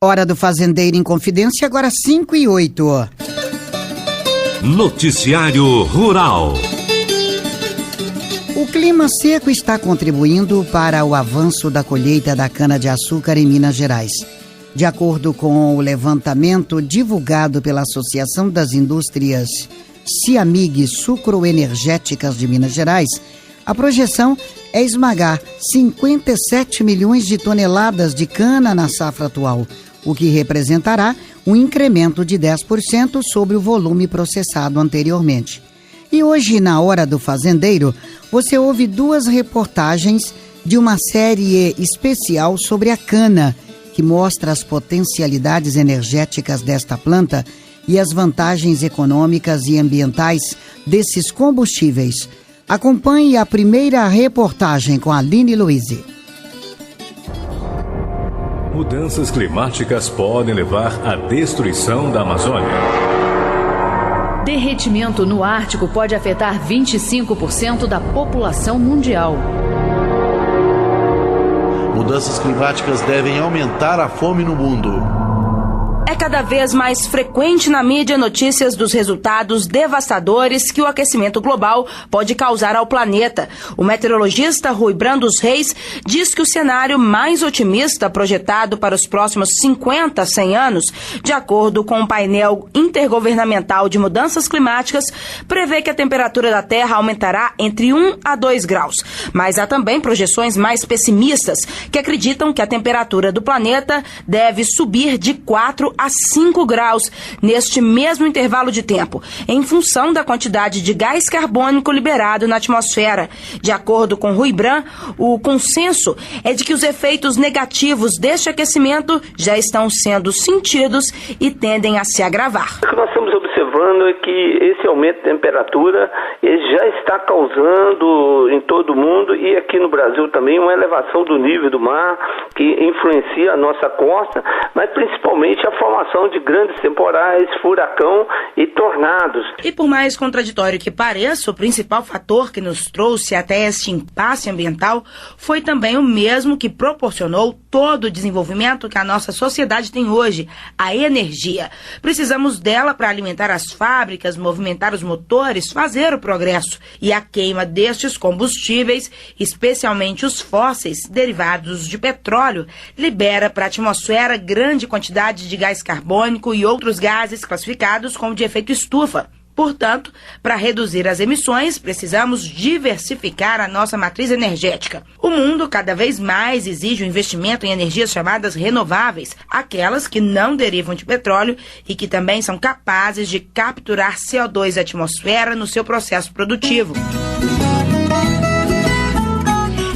Hora do Fazendeiro em Confidência, agora 5:08. Noticiário Rural. O clima seco está contribuindo para o avanço da colheita da cana-de-açúcar em Minas Gerais. De acordo com o levantamento divulgado pela Associação das Indústrias Ciamig Sucroenergéticas de Minas Gerais, a projeção é esmagar 57 milhões de toneladas de cana na safra atual, o que representará um incremento de 10% sobre o volume processado anteriormente. E hoje, na Hora do Fazendeiro, você ouve duas reportagens de uma série especial sobre a cana, que mostra as potencialidades energéticas desta planta e as vantagens econômicas e ambientais desses combustíveis. Acompanhe a primeira reportagem com a Aline Luiz. Mudanças climáticas podem levar à destruição da Amazônia. Derretimento no Ártico pode afetar 25% da população mundial. Mudanças climáticas devem aumentar a fome no mundo. É cada vez mais frequente na mídia notícias dos resultados devastadores que o aquecimento global pode causar ao planeta. O meteorologista Rui Brandos Reis diz que o cenário mais otimista projetado para os próximos 50 a 100 anos, de acordo com o painel intergovernamental de mudanças climáticas, prevê que a temperatura da Terra aumentará entre 1 a 2 graus. Mas há também projeções mais pessimistas que acreditam que a temperatura do planeta deve subir de 4 a 5 graus neste mesmo intervalo de tempo, em função da quantidade de gás carbônico liberado na atmosfera. De acordo com Rui Bran, o consenso é de que os efeitos negativos deste aquecimento já estão sendo sentidos e tendem a se agravar. O que nós estamos observando é que esse aumento de temperatura já está causando em todo o mundo e aqui no Brasil também uma elevação do nível do mar que influencia a nossa costa, mas principalmente a formação de grandes temporais, furacão e tornados. E por mais contraditório que pareça, o principal fator que nos trouxe até este impasse ambiental foi também o mesmo que proporcionou todo o desenvolvimento que a nossa sociedade tem hoje, a energia. Precisamos dela para alimentar as fábricas, movimentar os motores, fazer o progresso. E a queima destes combustíveis, especialmente os fósseis derivados de petróleo, libera para a atmosfera grande quantidade de gás carbônico e outros gases classificados como de efeito estufa. Portanto, para reduzir as emissões, precisamos diversificar a nossa matriz energética. O mundo cada vez mais exige um investimento em energias chamadas renováveis, aquelas que não derivam de petróleo e que também são capazes de capturar CO2 da atmosfera no seu processo produtivo.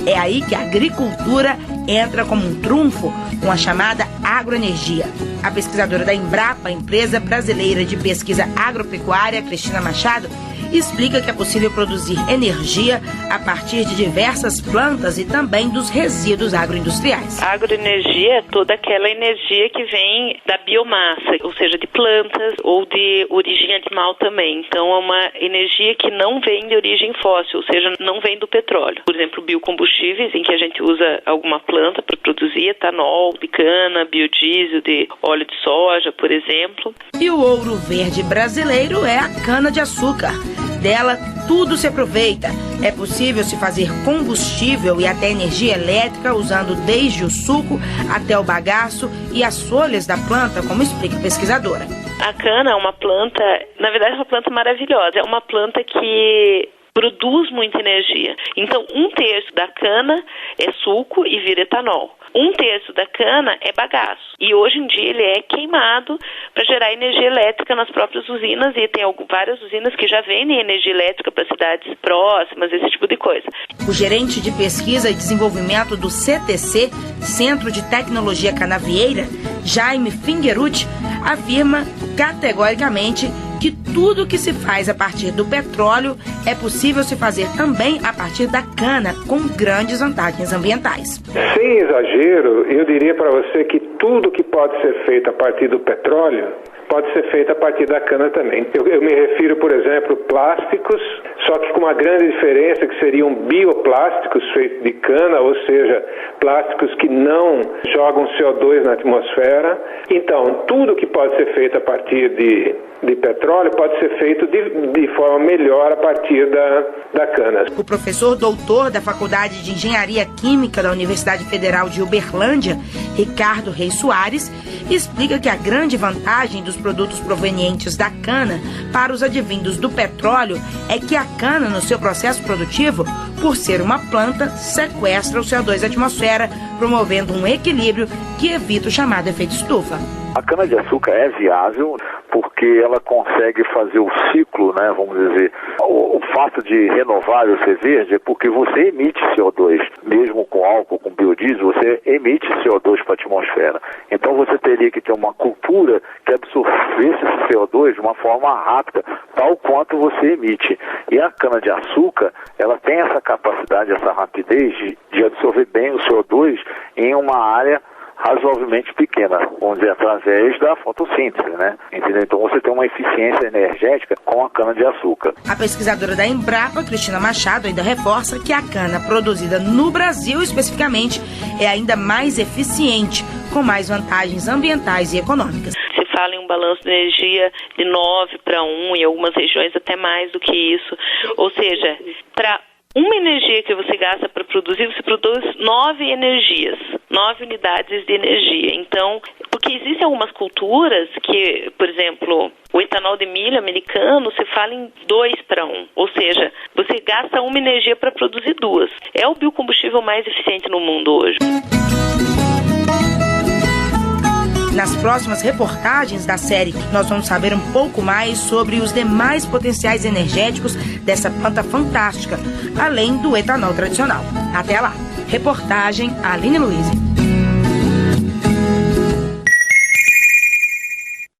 É aí que a agricultura entra como um trunfo com a chamada agroenergia. A pesquisadora da Embrapa, empresa brasileira de pesquisa agropecuária, Cristina Machado, explica que é possível produzir energia a partir de diversas plantas e também dos resíduos agroindustriais. A agroenergia é toda aquela energia que vem da biomassa, ou seja, de plantas ou de origem animal também. Então é uma energia que não vem de origem fóssil, ou seja, não vem do petróleo. Por exemplo, biocombustíveis, em que a gente usa alguma planta para produzir etanol de cana, biodiesel de óleo de soja, por exemplo. E o ouro verde brasileiro é a cana-de-açúcar. Dela, tudo se aproveita. É possível se fazer combustível e até energia elétrica usando desde o suco até o bagaço e as folhas da planta, como explica a pesquisadora. A cana é uma planta, na verdade é uma planta maravilhosa. É uma planta que produz muita energia. Então, 1/3 da cana é suco e vira etanol. 1/3 da cana é bagaço. E hoje em dia ele é queimado para gerar energia elétrica nas próprias usinas e tem várias usinas que já vendem energia elétrica para cidades próximas, esse tipo de coisa. O gerente de pesquisa e desenvolvimento do CTC, Centro de Tecnologia Canavieira, Jaime Fingerucci, afirma categoricamente que tudo que se faz a partir do petróleo é possível se fazer também a partir da cana, com grandes vantagens ambientais. Sem exagero, eu diria para você que tudo que pode ser feito a partir do petróleo pode ser feito a partir da cana também. Eu me refiro, por exemplo, plásticos, só que com uma grande diferença que seriam bioplásticos feitos de cana, ou seja, plásticos que não jogam CO2 na atmosfera. Então, tudo que pode ser feito a partir de petróleo pode ser feito de forma melhor a partir da cana. O professor doutor da Faculdade de Engenharia Química da Universidade Federal de Uberlândia, Ricardo Reis Soares, explica que a grande vantagem dos produtos provenientes da cana para os advindos do petróleo é que a cana, no seu processo produtivo, por ser uma planta, sequestra o CO2 da atmosfera, promovendo um equilíbrio que evita o chamado efeito estufa. A cana-de-açúcar é viável porque ela consegue fazer o ciclo, né, vamos dizer, o fato de renovar o ser verde é porque você emite CO2, mesmo com álcool, com biodiesel, você emite CO2 para a atmosfera. Então você teria que ter uma cultura que absorvesse esse CO2 de uma forma rápida, tal quanto você emite. E a cana-de-açúcar, ela tem essa capacidade, essa rapidez de absorver bem o CO2 em uma área razoavelmente pequena, vamos dizer, através da fotossíntese, né? Entendeu? Então você tem uma eficiência energética com a cana-de-açúcar. A pesquisadora da Embrapa, Cristina Machado, ainda reforça que a cana produzida no Brasil, especificamente, é ainda mais eficiente, com mais vantagens ambientais e econômicas. Se fala em um balanço de energia de 9:1, em algumas regiões até mais do que isso. Ou seja, para uma energia que você gasta para produzir, você produz 9 energias, 9 unidades de energia. Então, porque existem algumas culturas que, por exemplo, o etanol de milho americano, se fala em 2:1. Ou seja, você gasta uma energia para produzir 2. É o biocombustível mais eficiente no mundo hoje. Nas próximas reportagens da série, nós vamos saber um pouco mais sobre os demais potenciais energéticos dessa planta fantástica, além do etanol tradicional. Até lá! Reportagem Aline Luiz.